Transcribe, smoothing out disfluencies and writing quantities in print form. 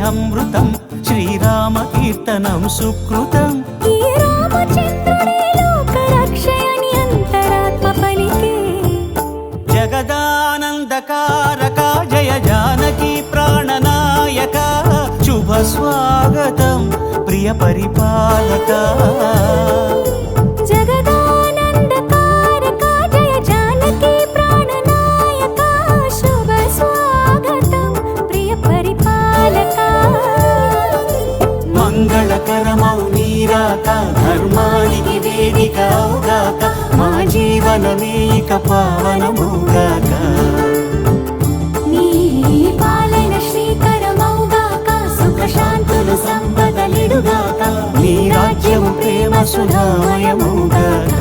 అమృతం శ్రీరామ కీర్తనం సుకృతం ఈ రామచంద్రుడే లోకరక్షయని అంతరాత్మ పలికే జగదానందకారక జయ జానకి ప్రాణనాయక శుభ స్వాగతం ప్రియ పరిపాలక జగదానందకారక జయ జానకి ప్రాణనాయక శుభ స్వాగతం ప్రియ పరిపాలక మంగళకరమౌ నీరాక ధర్మానికి వేదిక అవుగాక మా జీవనమే ఇక పావనమౌగాక నీ పాలన శ్రీకరమౌగాక సుఖ శాంతులు సంపదలిడుగాక నీ రాజ్యము ప్రేమ సుధామయమౌగాక